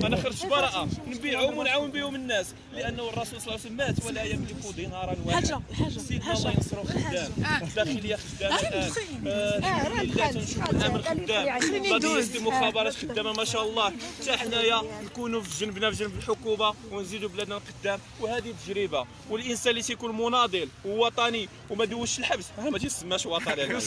انا خرجت براءه نبيعهم ونعاون بهم الناس، لانه الرسول صلى الله عليه وسلم مات ولا يملك دينارا واحدا. سيدنا الله ينصرو خدام، الداخليه خدامه الان، الحمد لله تنشوف الامن خدام، قضيه المخابرات خدامه ما شاء الله. حتى حنايا نكونوا في جنب الحكومه ونزيدوا بلادنا القدام، وهذه تجربه. والانسان اللي تيكون مناضل ووطني وما دوش الحبس راه ما تيسماش وطني.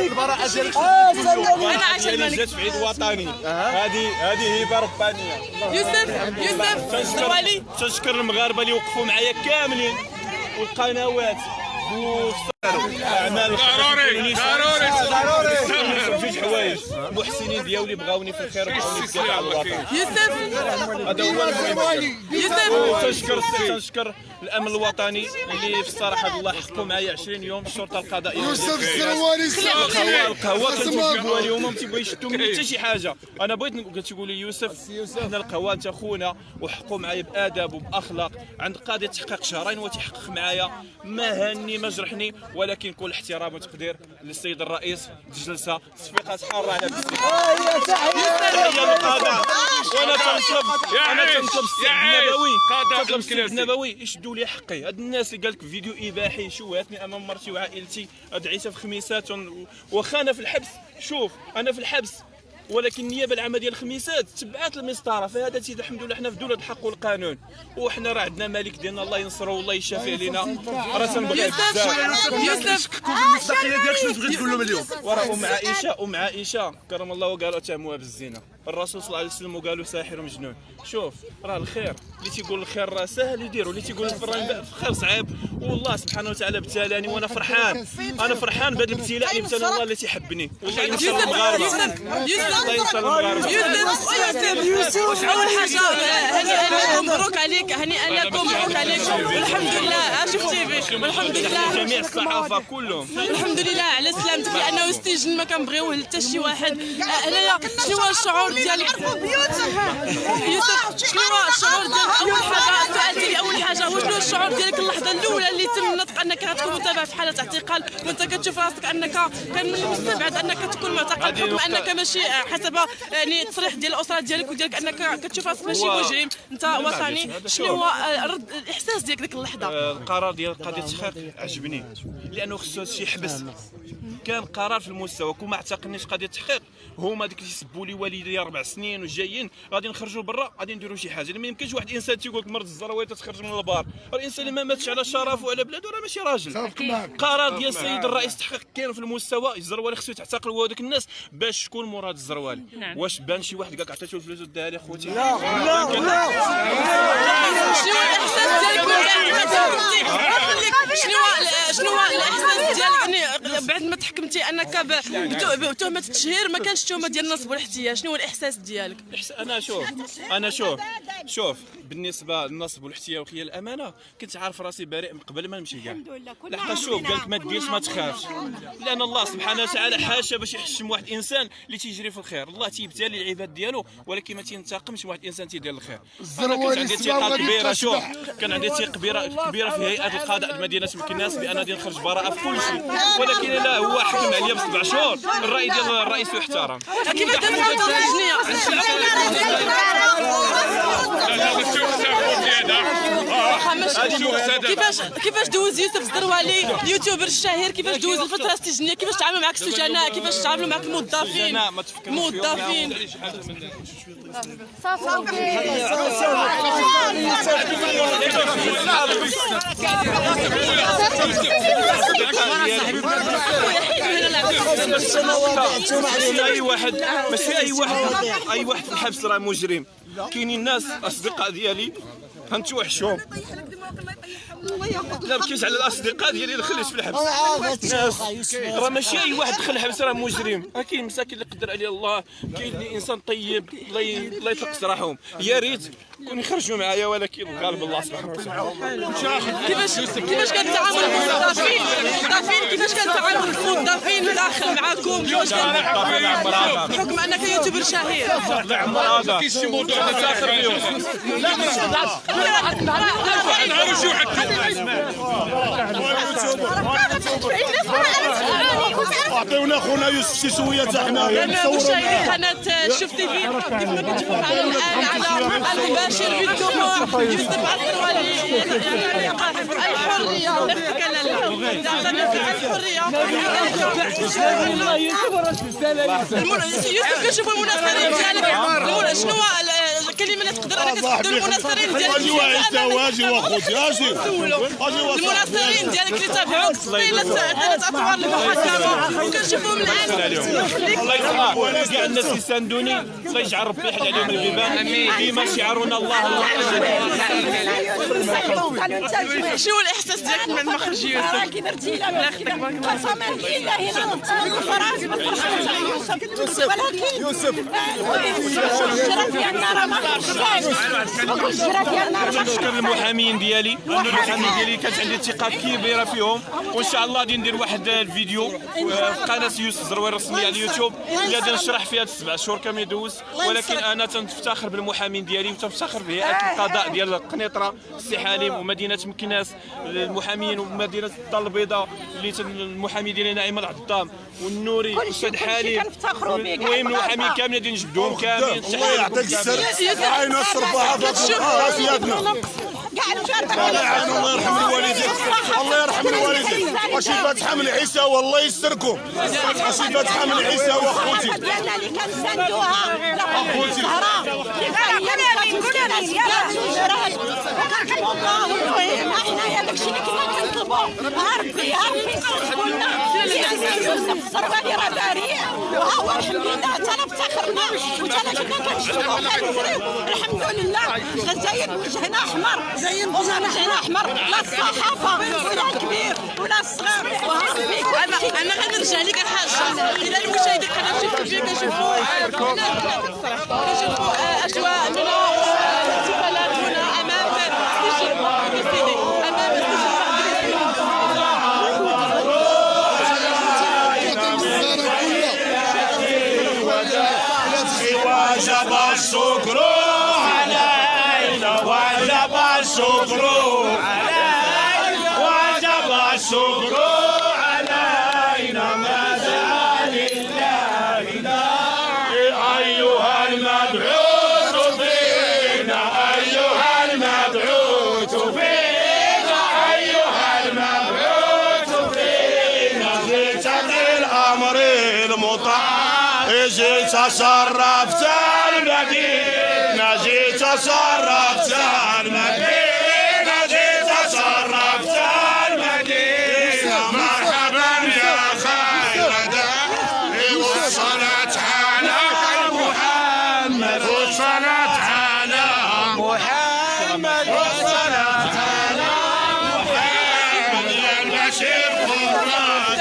البراءة ديالك انا عايشه الملك جات في عيد وطني، هذه هبه ربانيه. يوسف الزروالي تنشكر المغاربه اللي وقفوا معايا كاملين والقنوات اعمال ضروري جوج حوايج، المحسنين ديالي بغاوني في الخير وبغاوني بزاف على الوطن. يوسف هذا هو المهم. تنشكر الامن الوطني اللي في الصراحه الله حقوا معايا 20 يوم، الشرطه القضائيه يوسف الزروالي القهوه كنتجيبوها لهم وما تيبغيو يشدوا مني حتى شي حاجه. انا بغيت تيقول لي يوسف حنا القهوه انت خونا وحقوا معايا بادب وباخلاق، عند قاضي تحقيق شهرين وتيحقق معايا، ما هني ما جرحني، ولكن كل احترام وتقدير للسيد الرئيس الجلسه صفيقات حاره على وانا تنطلب السيد النبوي يشدوا لي حقي. هاد الناس اللي قال لك فيديو اباحي شوهتني امام مرتي وعائلتي، ادعيتها في خميسات واخا انا في الحبس. شوف انا في الحبس ولكن النيابه العامه ديال الخميسات تبعات المسطره، فهذا سيدي الحمد لله حنا في دوله الحق والقانون، وحنا راه عندنا مالك ديالنا الله ينصرو والله يشافي علينا. راه تنبغي يوسف كون في المصداقيه ديالك شنو تبغي تقول لهم اليوم؟ وراه ام عائشه كرم الله وقالوا اتهموها بالزنا، الرسول صلى الله عليه وسلم وقالوا ساحر ومجنون. شوف راه الخير اللي تيقول الخير راه ساهل يديروا، اللي تيقول الخير صعيب، والله سبحانه وتعالى ابتلاني وانا فرحان. انا فرحان بهذا الابتلاء اللي ابتلى الله اللي تيحبني. والله ينصر المغاربه، الله ينصر المغاربه. يوسف اول حاجه هنيئا لكم، مبروك عليك، هنيئا لكم، مبروك عليكم، والحمد لله شفتي فيه، والحمد لله جميع الصحافه كلهم الحمد لله على سلامتك، لانه السجن ما كنبغيوه حتى شي واحد. هنايا شنو هو الشعور ديالك يوسف؟ شنو هو الشعور ديالك؟ اول حاجه السؤال ديالي اول حاجه هو شنو الشعور ديالك اللحظه الاولى اللي تم نطق انك غتكون متابع في حاله اعتقال، وانت كتشوف راسك انك كان من المستبعد انك تكون معتقل، بحكم انك ماشي حسب يعني التصريح ديال الاسره ديالك وديالك انك كتشوف راسك ماشي مجرم، انت وطني. شنو هو الاحساس ديالك ديك اللحظه؟ القرار ديال قضيه التحقيق عجبني، لانه خصو هادشي يحبس. كان قرار في المستوى كون ما اعتقلنيش قضيه التحقيق، هما ديك اللي يسبوا لي والدي 4 سنين وجايين غادي نخرجوا برا، غادي نديروا شي حاجه. ما يمكنش واحد الانسان تيقول لك مرض الزروالي تتخرج من البار، الانسان اللي ما ماتش على شرفه وعلى بلاده راه ماشي راجل. قرار ديال السيد الرئيس التحقيق كاين في المستوى، الزروالي خصو يتعتقل هو وداك الناس باش شكون مراد الزروالي. واش بان شي واحد قالك عطيتو الفلوس وداها لي خوتي؟ لا شنو هو الاحساس ديالك شنو هو الاحساس ديالك يعني بعد ما تحكمتي انك بتهمه التشهير ما كانش تهمه ديال النصب والاحتيال؟ شنو هو الاحساس ديالك؟ انا شوف بالنسبه للنصب والاحتيال وخيال الامانه كنت عارف راسي بريء من قبل ما نمشي كاع. لحقاش شوف قالك ما ديرش ما تخافش، لان الله سبحانه وتعالى حاشا باش يحشم واحد الانسان اللي تيجري في الخير. الله تيبتلي العباد ديالو ولكن ما تينتقمش واحد الانسان تيدير الخير. انا كان عندي ثقه كبيره، شوف كان عندي ثقه كبيره في هيئه القضاء المدينه مكناس بان غادي نخرج براءه في كل شيء، ولكن لا هو حكم عليا ب7 شهور. الراي ديال الرئيس يحترم. كيفاش دابا كيفاش دوز يوسف الزروالي اليوتيوبر الشهير، كيفاش دوز الفتره السجنيه؟ كيفاش تعاملوا معك السجناء؟ كيفاش تعاملوا معك الموظفين؟ ماشي اي واحد في الحبس راه مجرم. كاينين ناس اصدقاء ديالي غنتوحشهم، لا بكيش على الاصدقاء ديالي اللي خليت في الحبس. ناس راه ماشي اي واحد دخل الحبس راه مجرم، كاين مساكين اللي قدر عليه الله، كاين اللي انسان طيب الله يطلق سراحهم. يا ريت كون يخرجوا معايا، ولكن الغالب الله سبحانه وتعالى. كيفاش كتعامل الموظفين؟ كيفاش كتعامل الموظفين داخل معاكم؟ كيفاش بحكم انك يوتيوبر شهير؟ لا عمر هذا كاين شي موضوع نسافر اليوم. نهار وشو حتى عطيونا خونا يوسف شي شويه حتى حنا مشاهدي قناه شوف تي في كيف ما كتشوفوا معنا الان على المباشر بالجمهور يوسف الطروالي الحريه يوسف كنشوفوا المناصرين ديالك شنو الكلمه اللي تقدر انك تقدر المناصرين ديالك المناصرين ديالك اللي تابعوك ثلاث اطوار المحاكمه وكنشوفوهم الان الله يسمع كاع الناس يساندوني الله يجعل ربي يحل عليهم البيبان ديما شعارنا الله الله. شنو الاحساس ديالك من ما خرج يوسف؟ كي درتي لا قسما بالله هنا فراس ما يوسف ولكن يوسف الشرف ديالنا راه ما خرجش الشرف ديالنا راه نشكر المحامين ديالي كانت عندي ثقه كبيره فيهم وان شاء الله غادي ندير واحد الفيديو في قناه يوسف زروير الرسميه على اليوتيوب اللي غادي نشرح فيها 7 شهور كامل يدوز ولكن انا تنفتخر بالمحامين ديالي وتنفتخر بهيئه القضاء ديال قنيطره السي حليم ومدينه مكناس المحامين ومدينه الدار البيضاء اللي المحامي ديالي نعيم العظام والنوري والسيد حليم المهم المحامين كاملين غادي نجبدوهم كاملين. الله يعطيك السر عين الصرفه راسياتنا الله يعين الله يرحم الوالدين الله يرحم الوالدين وشي فاتحه من عيسى والله يستركم وشي فاتحه من عيسى واخوتي ديالنا اللي كنساندوها اخوتي حنايا داكشي اللي كنا كنطلبوا ربي يوسف الزروالي راه بريء وها هو الحمد لله حتى افتخرنا وحتى كنا كنشوفوا كنجريو الحمد لله الجزائر وجهنا احمر وجهنا احمر لا الصحافه ولا الكبير ولا الصغير وها ربي انا غنرجع لك الحاجه الى المشاهدين قناه شوف تي في كنشوفوا اجواء من الاحتفالات هنا امام سجل بليسيدي امام سجل وجب الشكر علينا وجب الشكر علينا وجب الشكر علينا ما زال لله أيها المبعوث فينا أيها المبعوث فينا أيها المبعوث فينا جئت بالأمر المطاع جيت صرفت المدينة جيت صرفت المدينة جيت صرفت المدينة مرحبا يا خير داعي وصلت على محمد وصلت على محمد وصلت على محمد يا البشير قرات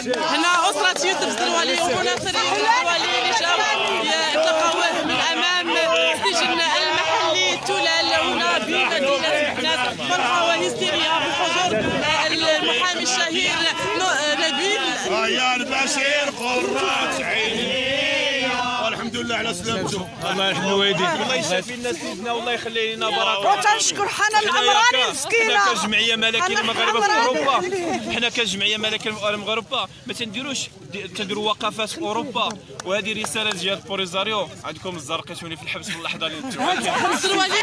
هنا أسرة يوسف الزروالي ومناصرين الزروالي اللي جاوا يتلقاوه من أمام السجن المحلي تلال هنا بمدينة مكناس فرحة وهستيريا بحضور المحامي الشهير نبيل يا البشير قرات عيني والحمد لله على سلامته الله يرحم الوالدين الله يشافي لنا سيدنا والله يخلي لنا بركه وتنشكر حنا العمراني مسكينه حنا كجمعيه ملكيه المغاربه في اوروبا حنا كجمعيه ملكيه المغاربه ما تنديروش تنديروا وقفات في اوروبا وهذه رساله ديال بوليزاريو عندكم الزرقيتوني في الحبس في اللحظه اللي الزروالي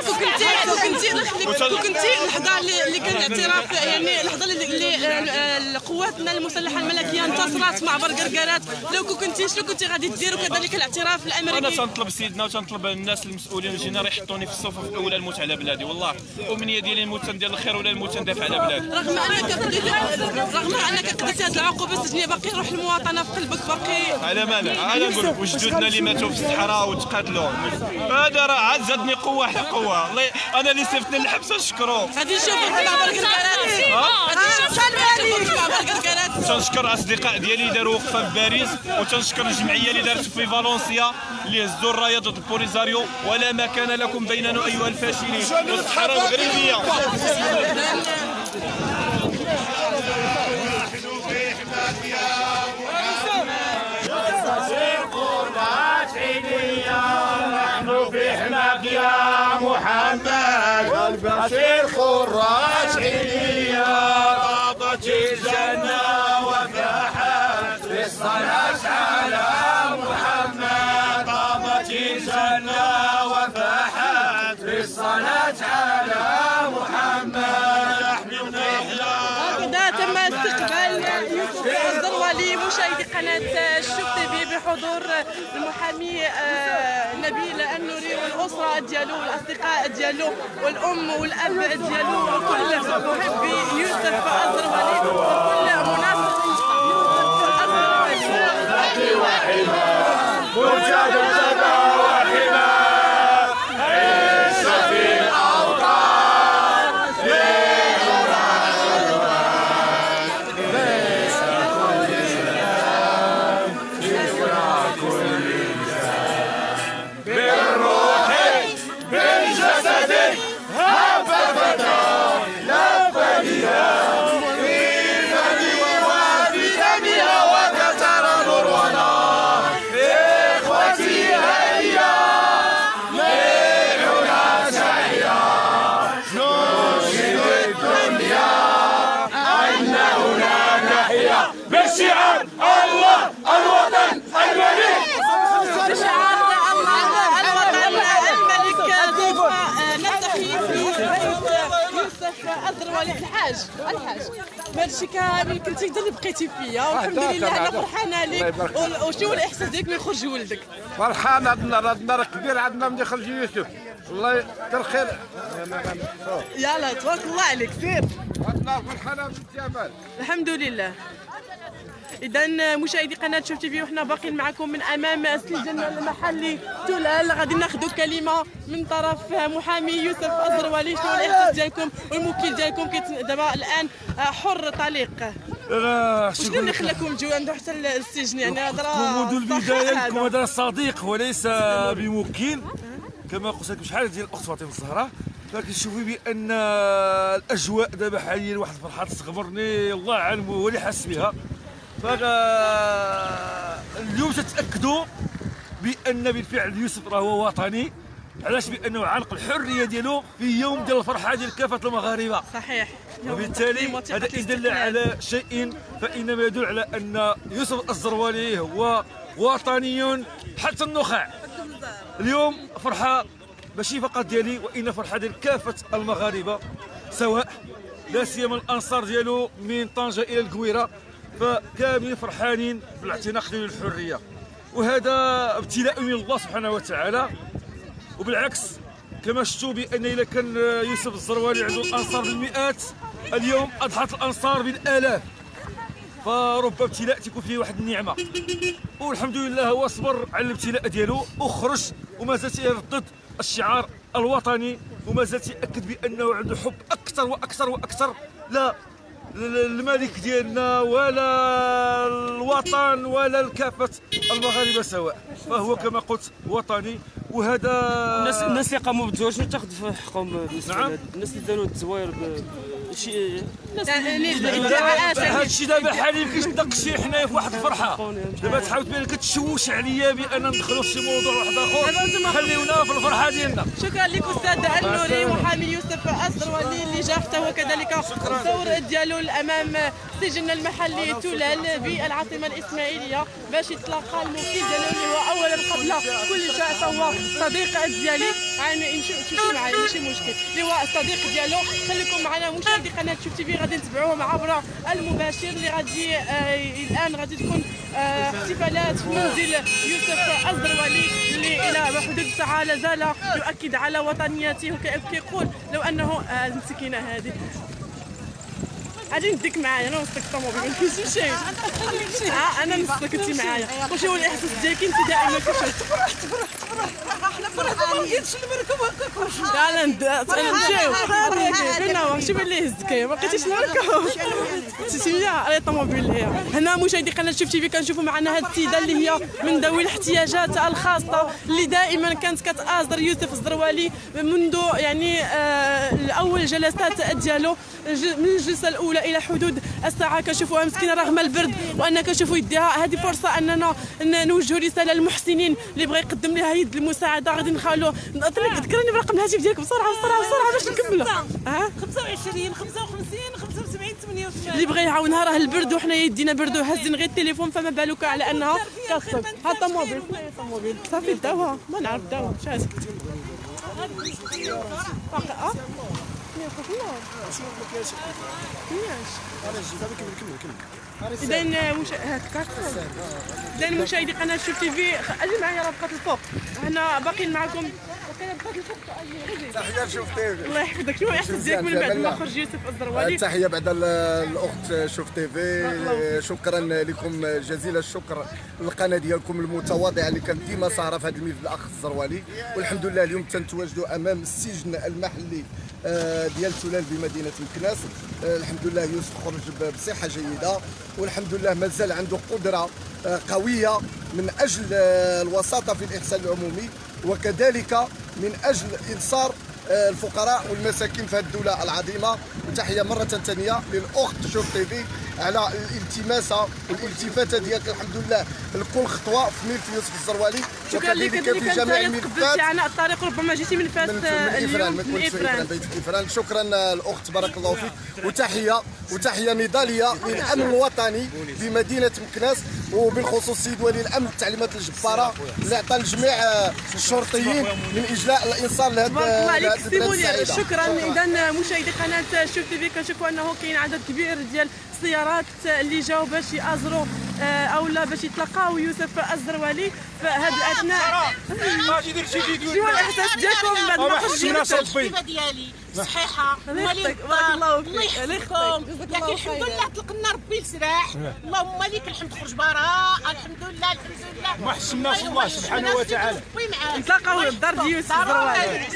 كنتي اللحظه اللي كان الاعتراف يعني اللحظه اللي قواتنا المسلحه الملكيه انتصرت مع برقرقرات لو كنتي شنو كنتي غادي ديروا كذلك الاعتراف الامريكي؟ انا تنطلب سيدنا وتنطلب الناس المسؤولين الجنرال يحطوني في الصفوف الاولى الموت على بلادي والله ومنيه ديالي الموت ندير الخير ولا الموت ندافع على بلادي رغم انك قضيتي هذه العقوبه السجنيه باقي روح المواطنه في قلبك باقي على مالك انا نقول لك وجدودنا اللي ماتوا في الصحراء وتقاتلوا هذا راه عاد زادني قوه حتى قوه والله انا اللي سيفتني للحبس نشكرو غادي نشوفوا مع برقرقرات تنشكر اصدقاء ديالي اللي داروا وقفه في باريس وتنشكر الجمعيه اللي دارت في فالنسيا اللي هزوا الرايه ضد البوليزاريو ولا مكان لكم بيننا ايها الفاشلين والصحراء المغربيه نحن في حماك يا محمد البشير خراج حلية طابت الجنة وفاحت في الصلاة على محمد طابت الجنة وفاحت في الصلاة على محمد أحمد هكذا تم استقبال يوسف الزروالي مشاهدي قناة الشوف تيفي بحضور المحامي نبيل النوري والأسرة ديالو والأصدقاء ديالو والأم والأب ديالو وكل محبي يوسف الزروالي وكل مناصر بشعار الله الوطن الملك بشعار الله الوطن الملك سوف نلتقي في يوسف الزروالي الحاج ماشي كامل كنتي انت اللي بقيتي فيا والحمد لله انا فرحانه لك. وشنو الاحساس ديالك من يخرج ولدك؟ فرحان. عندنا نهار كبير عندنا من يخرج يوسف والله كثر خير. يلا تبارك الله عليك سير. عندنا فرحانه بالجمال الحمد لله. إذا مشاهدي قناة شوف تيفي وحنا باقيين معكم من أمام السجن المحلي تولال. غادي ناخذوا كلمة من طرف محامي يوسف الزروالي. شنو الإحساس ديالكم والموكل ديالكم دابا الآن حر طليق؟ شنو اللي خلاكم تجيو عنده حتى السجن؟ يعني هضره منذ البداية لكم هذا صديق وليس بموكل كما قلت لكم شحال ديال الأخت فاطمة الزهراء. فكنشوفي بأن الأجواء دابا حاليا واحد الفرحة تغمرني الله أعلم هو اللي حاس بها. اليوم تتاكدوا بان بالفعل يوسف راه هو وطني. علاش؟ بانه علق الحريه ديالو في يوم ديال الفرحه ديال كافه المغاربه. صحيح. وبالتالي هذا إن دل على شيء فانما يدل على ان يوسف الزروالي هو وطني حتى النخاع. اليوم فرحه ماشي فقط ديالي وان فرحه ديال كافه المغاربه، سواء لا سيما الانصار ديالو من طنجه الى القويره، فكاملين فرحانين بالاعتناق ديال الحريه. وهذا ابتلاء من الله سبحانه وتعالى. وبالعكس كما شفتوا بان اذا كان يوسف الزروالي عنده الانصار بالمئات، اليوم اضحت الانصار بالالاف. فرب ابتلاء تكون فيه واحد النعمه، والحمد لله هو صبر على الابتلاء ديالو وخرج وما زال يردد الشعار الوطني، وما زال ياكد بانه عنده حب اكثر واكثر واكثر لا الملك ديالنا ولا الوطن ولا كافة المغاربة سواء. فهو كما قلت وطني. وهذا الناس اللي قاموا بالتزوير شنو تاخذ في حقهم؟ نعم. الناس اللي داروا التزوير شي هذا الشيء دابا حاليا كيتناقش حنايا في واحد الفرحه. دابا تحاول تبان كتشوش عليا بان ندخلوا في شي موضوع واحد اخر. خليونا في الفرحه ديالنا. شكرا لك استاذ النوري محامي يوسف الزروالي اللي جا حتى هو كذلك الدور ديالو امام السجن المحلي تولال بالعاصمه الاسماعيليه باش يتلاقى الموكل ديالو اللي هو اولا قبل كل شيء فهو صديق ديالي. يعني تمشي معايا ماشي مشكل، اللي هو الصديق ديالو. خليكم معنا مشاهدي قناه شوف تيفي، غادي نتبعوهم عبر المباشر اللي غادي الان غادي تكون احتفالات في منزل يوسف الزروالي اللي الى حدود الساعه لا زال يؤكد على وطنيته وكيقول لو انه المسكينه هذه غادي نديك معايا. انا نسلك الطوموبيل ما نمشيش. انا نسلك انت معايا. واش هو الاحساس ديالك انت دائما كتفرح؟ احنا فرحانين ما بقيتش نبركوا هكاك. تعال نمشيو. فين هو؟ شوف اللي هزك ما بقيتيش نبركوا. سميها على الطوموبيل هي. هنا مشاهدي قناه شوف تيفي كنشوفوا معنا هذه السيده اللي هي من ذوي الاحتياجات الخاصه اللي دائما كانت كتآزر يوسف الزروالي منذ يعني اول جلسات ديالو من الجلسه الاولى الى حدود الساعه. كنشوفوها مسكينه رغم البرد وان كنشوفوا يديها. هذه فرصه اننا نوجهوا رساله للمحسنين اللي بغى يقدم لها يد المساعده. غادي نخلوا ذكرني برقم الهاتف ديالك بسرعه باش نكملوا. 25 55 75 88. اللي بغى يعاونها راه البرد وحنا يدينا برد وهازين غير التليفون، فما بالك على انها كاصل. حتى موبيل صافي داوها، ما نعرف داوها شاز. إذا مشاهدي قناة شوف تي في، اجي معايا راه بقات الفوق، حنا باقيين معكم. بقات الفوق. تحية شوف تي في. الله يحفظك. شنو الاحساس ديالك من بعد ما خرج يوسف الزروالي؟ تحية بعد الأخت شوف تي في، شكرا لكم جزيل الشكر للقناة ديالكم المتواضعة اللي كانت ديما سهرة في هذا الملف الأخ الزروالي. والحمد لله اليوم تنتواجدوا أمام السجن المحلي ديال تلال بمدينة مكناس. الحمد لله يوسف خرج بصحة جيدة، والحمد لله مازال عنده قدرة قوية من أجل الوساطة في الإحسان العمومي، وكذلك من أجل إنصار الفقراء والمساكين في هذه الدولة العظيمة. وتحية مرة ثانية للأخت شوف تي في على الالتماسة والالتفاتة ديالك الحمد لله لكل خطوة في ملف يوسف الزروالي، وكذلك في جميع الملفات. على الطريق ربما جيتي من فاس من إفران. شكرا الأخت بارك الله فيك. وتحية نضالية للأمن الوطني بمدينة مكناس، وبالخصوص السيد ولي الأمن التعليمات الجبارة اللي عطى لجميع الشرطيين من إجلاء الإنصار لهذا شكرا. اذا مشاهدي قناه شوف تي في، كنشوفوا انه كاين عدد كبير ديال السيارات اللي جاوا باش يازروا او لا باش يتلقاو يوسف الزروالي في هذه الاثناء. شنو الاحساس ديالكم بعد ما خرجتوا؟ ديالي صحيحه بارك الله فيك. الله يحفظكم. لكن الحمد لله طلقنا ربي السراح، اللهم لك الحمد. خرج براء الحمد لله ما حسناش الله سبحانه وتعالى. نتلاقاو للدار ديال يوسف الزروالي.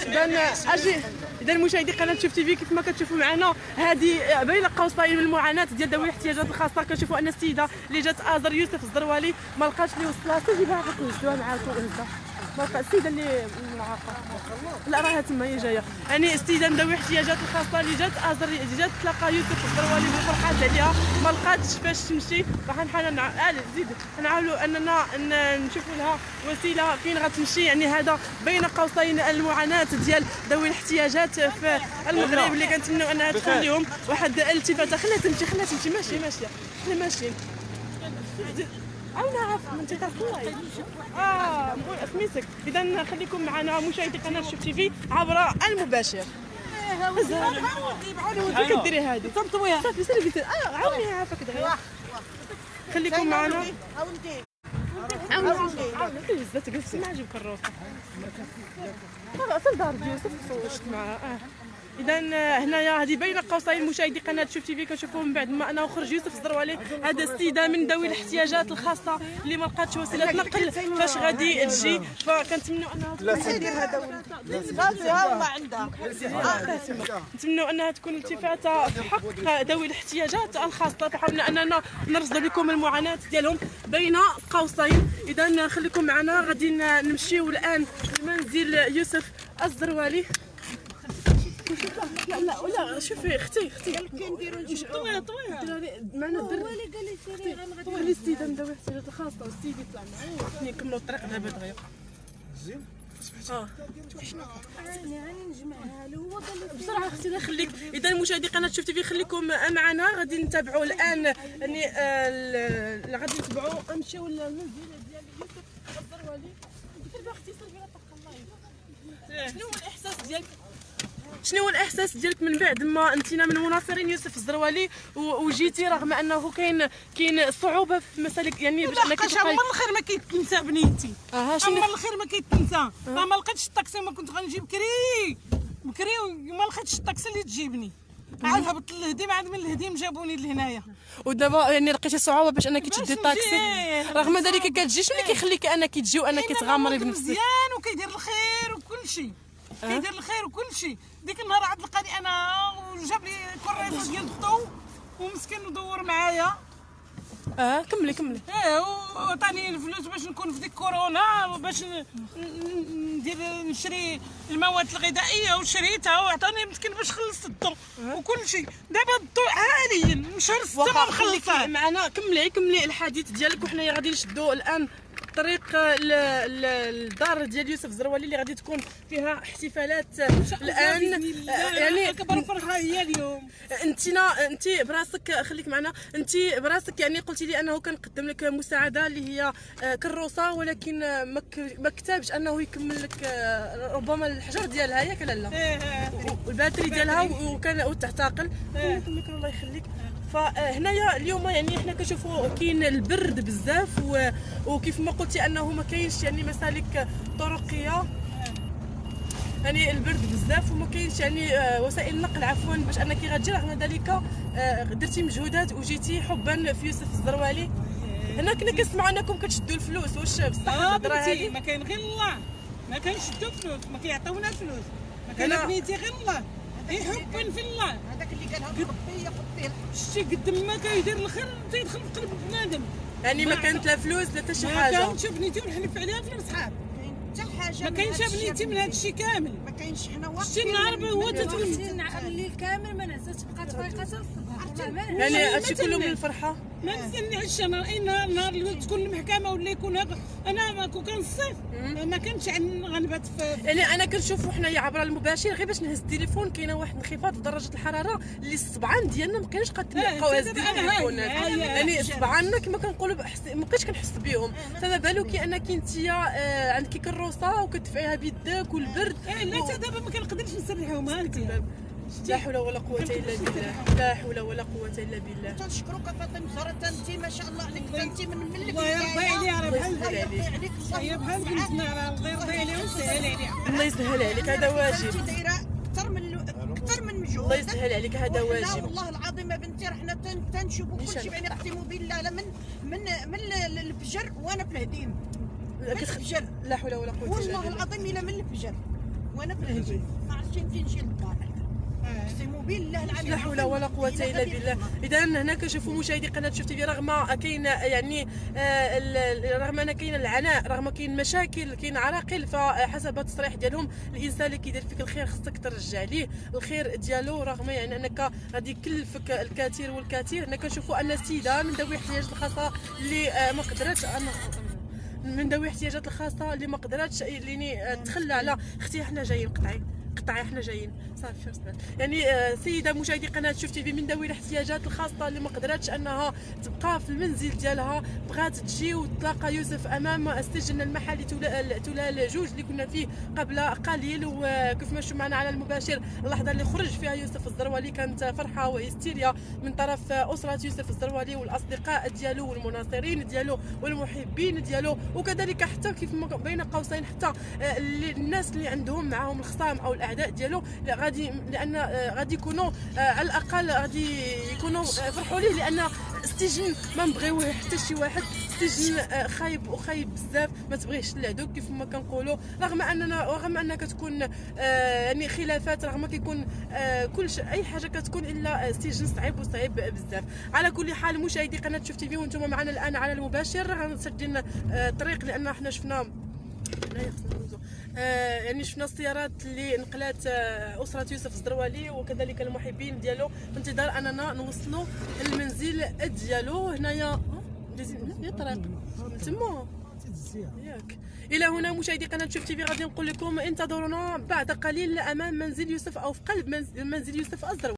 اذا مشاهدي قناه شوف تي في، كيف ما كتشوفوا معنا هذه بين قوسين من المعاناه ديال ذوي الاحتياجات الخاصه. كنشوفوا ان السيده اللي جات ازر يوسف الزروالي ما لقاش اللي وصلها، تجيبها غتوجدوها معاكم انت. السيده اللي معاقه لا راها تما هي جايه، يعني السيده ذوي الاحتياجات الخاصه اللي جات ازر، جات تلاقى يوسف الزروالي بالفرحات عليها، ما لقاتش فاش تمشي. راح نحاول زيد نحاولوا اننا نشوفوا لها وسيله فين غتمشي. يعني هذا بين قوسين المعاناه ديال ذوي الاحتياجات في المغرب اللي كنتمنوا انها تكون لهم واحد الالتفاته. خليها تمشي ماشيه حنا ماشيين. عاونا عارف انت كتطلعي سميتك. اذا خليكم معنا مشاهدي قناه شوف تي في عبر المباشر. كيف كديري هذه صافي سيري قلت عاوني عافاك دغيا. خليكم معنا. عاوني بزاف جلستي ما عجبك الروطه. في دار يوسف صوتت معاه. اذا هنايا هذه بين قوسين مشاهدي قناه شوف تي في، كنشوفوا من بعد ما انه خرج يوسف الزروالي هذا السيده من ذوي الاحتياجات الخاصه اللي ما لقاتش وسيله نقل فاش غادي تجي، فكنتمنوا انها نتمنوا انها تكون التفاته في حق ذوي الاحتياجات الخاصه. فحاولنا اننا نرصدوا لكم المعاناه ديالهم بين قوسين. اذا خليكم معنا، غادي نمشيو الان لمنزل يوسف الزروالي. لا شوفي اختي كنديروا طويله معنا الدري قال لي سيري غنغادي خلي السيده من ذوي الاحتياجات الخاصه والسيد يطلع معايا نكملوا الطريق دابا دغيا. زين يعني نجمعها له. هو قال لي بصراحه اختي خليك. اذا مشاهدي قناه شوف تي في خليكم معنا، غادي نتابعوا الان يعني غادي نتبعوا نمشيو للمنزل ديال يوسف الزروالي. دابا اختي صافي لا طاق الله. شنو هو الاحساس ديالك من بعد ما انتينا من مناصرين يوسف الزروالي وجيتي رغم انه كاين صعوبه في مسالك يعني باش انك تلقاي؟ من الخير ما كيتنسى بنيتي. من الخير ما كيتنسى. ما لقيتش الطاكسي، ما كنت غنجي بكري وما لقيتش الطاكسي اللي تجيبني. عاد هبطت للهديم، عاد من الهديم جابوني لهنايا. ودابا يعني لقيتي صعوبه باش انك تشدي الطاكسي، رغم ذلك كتجي. شنو اللي كيخليك انك تجي وانك تغامري بنفسك؟ مزيان وكيدير الخير وكل شيء. كيدير الخير وكل شيء. ديك النهار عاد لقاني انا وجاب لي كريطه ديال الضو ومسكين ندور معايا. كملي. وعطاني الفلوس باش نكون في ديك كورونا، باش نشري المواد الغذائيه وشريتها، وعطاني مسكين باش خلصت الضو وكل شيء. دابا الضو عالي من شهر 6 ما مخلصاه. معنا كملي الحديث ديالك وحنايا غادي نشدوا الان طريق الدار ديال يوسف الزروالي اللي غادي تكون فيها احتفالات الان. يعني اكبر فرحه هي اليوم. انت براسك خليك معنا، انت براسك يعني قلتي لي انه كنقدم لك مساعده اللي هي كروسه، ولكن ما كتبش انه يكمل لك ربما الحجر ديالها، ياك لالا؟ والباتري ديالها وتعتقل. الميكرو الله يخليك. فهنايا اليوم يعني حنا كنشوفوا كاين البرد بزاف، وكيف ما قلتي انه ما كاينش يعني مسالك طرقيه، يعني البرد بزاف وما كاينش يعني وسائل النقل عفوا باش انك غتجي. رغم ذلك درتي مجهودات وجيتي حبا في يوسف الزروالي. هنا كنا كنسمعوا انكم كتشدوا الفلوس، واش بصح الهضره هذه؟ ما كاين غير الله، ما كنشدوا فلوس، ما كيعطيونا فلوس، ما كاين بنيتي غير الله، غير حبا في الله. هذاك اللي قالها ربي يقضي شتي قد ما كيدير الخير تيدخل في قلب بنادم. يعني ما كانت لا فلوس لا حتى شي حاجه. ما كانتش بنيتي ونحلف عليها في الصحاب، حتى حاجه ما كاينش بنيتي من هذا الشيء كامل. ما كاينش حنا واقفين شتي النهار هو الليل كامل ما نعساش، بقات فايقه حتى الصباح. يعني هادشي كله من الفرحه. ما نستناش انا اي نهار اللي تكون المحكمه ولا يكون هذا. انا كون كان الصيف ما كانش غنبات في يعني انا كنشوفوا حنايا عبر المباشر غير باش نهز التليفون كاينه واحد انخفاض في درجه الحراره اللي الصبعان ديالنا ما كاينش قادين نلقاو هازين التليفونات. يعني صبعاننا كما كنقولوا ما بقيتش كنحس بهم، فما بالك انك انت عندك كروسه وكتدفعيها بيدك والبرد. لا حتى دابا ما كنقدرش نسرحهم. ها انت لا حول ولا قوة إلا بالله، لا حول ولا قوة إلا بالله. تنشكروك فاطمة زهرة، انت ما شاء الله عليك، انت من الله يرضي عليها. الله يرضي عليك، هي بحال بنتنا، الله يرضي عليها ويسهل عليها. الله يسهل عليك، هذا واجب. انت دايره اكثر من مجهود. الله يسهل عليك، هذا واجب. والله العظيم يا بنتي راه حنا تنشوفوا كل شيء، يعني اقسم بالله لا من الفجر وانا في الهديم. الفجر لا حول ولا قوة إلا بالله. والله العظيم الا من الفجر وانا في الهديم، ما عرفتش فين نجي للدار. اقسم بالله العلي لا حول ولا قوة إلا بالله. إذا هنا كنشوفوا مشاهدي قناة شوف تي في، رغم كاين يعني رغم أن كاين العناء، رغم كاين مشاكل، كاين عراقيل، فحسب التصريح ديالهم الإنسان اللي كيدير فيك الخير خصك ترجع ليه الخير ديالو، رغم يعني أنك غادي يكلفك الكثير والكثير. هنا كنشوفوا أن السيدة من ذوي الاحتياجات الخاصة اللي ما قدرتش من ذوي الاحتياجات الخاصة اللي ما قدرتش اللي تخلى على اختي حنا جايين قطعي حنا جايين صافي صبات. يعني سيده مشاهدي قناه شوف تي في من ذوي الاحتياجات الخاصه اللي ما قدرتش انها تبقى في المنزل ديالها، بغات تجي وتلاقى يوسف امام السجن المحلي تلال جوج اللي كنا فيه قبل قليل. وكيف ما شفتوا معنا على المباشر اللحظه اللي خرج فيها يوسف الزروالي كانت فرحه وهستيريا من طرف اسره يوسف الزروالي والاصدقاء ديالو والمناصرين ديالو والمحبين ديالو، وكذلك حتى كيف ما بين قوسين حتى الناس اللي عندهم معاهم الخصام او الاعداء ديالو، لان غادي يكونوا على الاقل غادي يكونوا فرحوا ليه، لان السجن ما نبغيوه حتى شي واحد. السجن خايب وخايب بزاف، ما تبغيهش العدو كيف ما كنقولوا، رغم انك تكون يعني خلافات، رغم كيكون كل شيء اي حاجه كتكون الا السجن صعيب وصعيب بزاف. على كل حال مشاهدي قناه شوف تي في وانتم معنا الان على المباشر، غنسجل الطريق لان احنا شفنا يعني شفنا السيارات اللي نقلات اسره يوسف الزروالي وكذلك المحبين ديالو في انتظار اننا نوصلوا للمنزل ديالو. هنايا هي الطريق تما ياك. الى هنا مشاهدي قناه شوف تي في غادي نقول لكم انتظرونا بعد قليل امام منزل يوسف او في قلب منزل يوسف الزروالي.